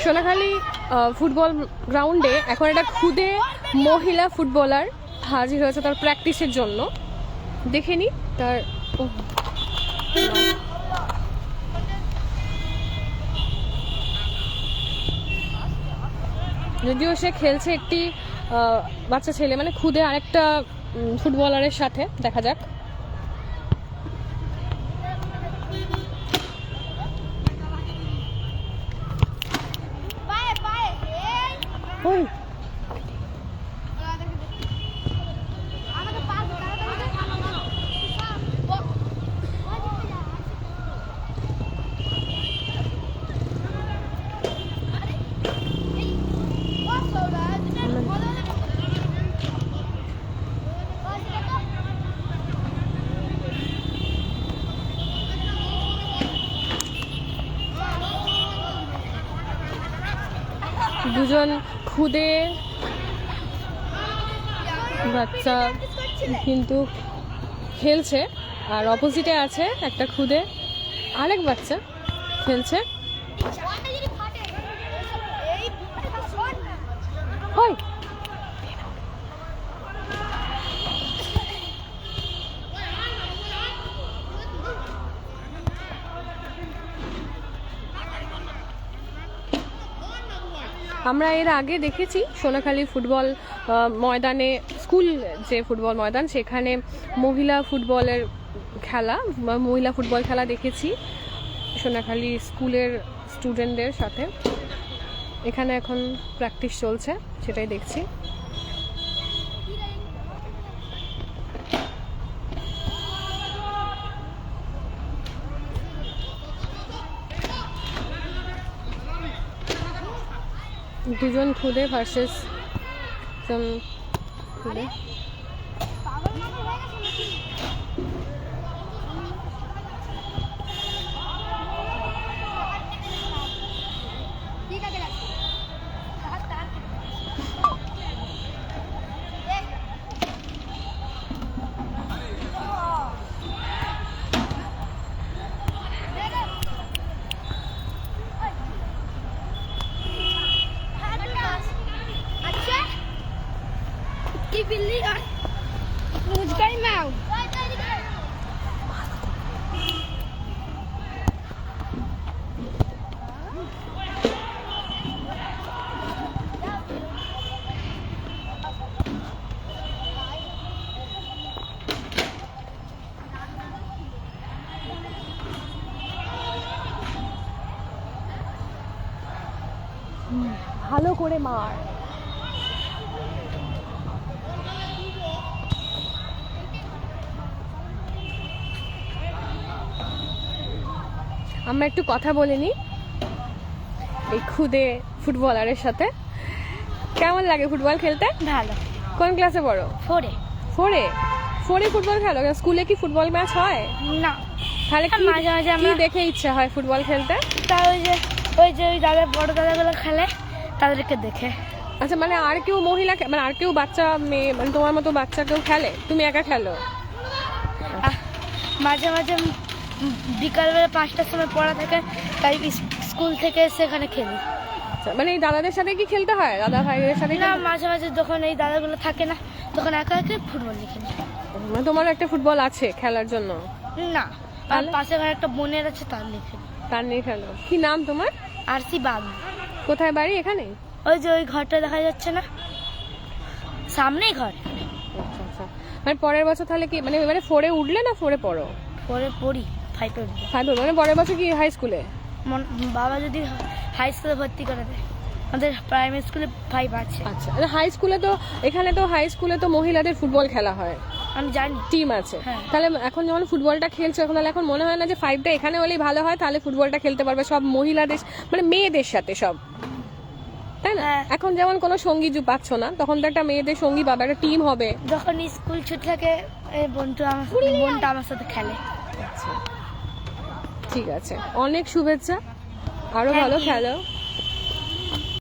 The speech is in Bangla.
সোনাখালী ফুটবল গ্রাউন্ডে এখন একটা খুদে মহিলা ফুটবলার হাজির হয়েছে তার প্র্যাকটিসের জন্য। দেখে নি তার যদিও সে খেলছে একটি বাচ্চা ছেলে মানে খুদে আরেকটা ফুটবলারের সাথে। দেখা যাক। দুজন খুদে বাচ্চা কিন্তু খেলছে, আর অপোজিটে আছে একটা খুদে আরেক বাচ্চা খেলছে। আমরা এর আগে দেখেছি সোনাখালী ফুটবল ময়দানে, স্কুল যে ফুটবল ময়দান সেখানে মহিলা ফুটবলের খেলা, মহিলা ফুটবল খেলা দেখেছি সোনাখালী স্কুলের স্টুডেন্টদের সাথে। এখানে এখন প্র্যাকটিস চলছে, সেটাই দেখছি। দুজন খুদে ভার্সেস খুদে। बिल्ली मुझ गई मैं ভালো করে মার। আমরা একটু কথা বলে নিই এই খুদে ফুটবলারের সাথে। কেমন লাগে ফুটবল খেলতে? ভালো। কোন ক্লাসে পড়ো? 4-এ। 4-এ ফুটবল খেলো? স্কুলে কি ফুটবল ম্যাচ হয় না। তাহলে কি মাঝে মাঝে কি দেখে ইচ্ছা হয় ফুটবল খেলতে? তা ওই যে দাদা বড় দাদাগুলো খেলে তাদেরকে দেখে। আচ্ছা, মানে আর কেউ মহিলা, মানে আর কেউ বাচ্চা মেয়ে, মানে তোমার মতো বাচ্চা কেউ খেলে? তুমি একা খেলো? মাঝে মাঝে বিকালবেলা 5টার সময় পড়া থাকে, তাই স্কুল থেকে সেখানে খেলি। মানে এই দাদাদের সাথে কি খেলতে হয়? দাদা ভাইদের সাথে? না, মাঝে মাঝে যখন এই দাদাগুলো থাকে না তখন একা একা ফুটবল খেলি। মানে তোমার একটা ফুটবল আছে খেলার জন্য? না, আর পাশে ঘরে একটা বোনের আছে, তার নিয়ে খেলি। তার নিয়ে খেলো। কি নাম তোমার? আরসি বাগ। কোথায় বাড়ি? এখানে? ওই যে ওই ঘরটা দেখা যাচ্ছে না, সামনেই ঘর। আচ্ছা আচ্ছা। মানে পরের বছর তাহলে কি, মানে এবারে 4-এ উঠলে না 4-এ পড়ো? পরে পড়ি 5-এ। 5-এ মানে পরের বছর কি হাই স্কুলে? বাবা যদি হাই স্কুলে ভর্তি করে দেয়। আমাদের প্রাইমারি স্কুলে 5 আছে। আচ্ছা, হাই স্কুলে তো, এখানে তো হাই স্কুলে তো মহিলাদের ফুটবল খেলা হয়, আমি জানি, টিম আছে। হ্যাঁ। তাহলে এখন যখন ফুটবলটা খেলছো এখন, তাহলে এখন মনে হয় না যে 5টা এখানে হলেই ভালো হয়? তাহলে ফুটবলটা খেলতে পারবে সব মহিলাদের, মানে মেয়েদের সাথে সব, তাই না? এখন যেমন কোনো সঙ্গী পাচ্ছ না, তখন তো একটা মেয়েদের সঙ্গী পাবে, একটা টিম হবে। যখন স্কুল ছুটি থাকে বোনটা আমার সাথে খেলে। আচ্ছা, ঠিক আছে, অনেক শুভেচ্ছা, আরো ভালো খেলো।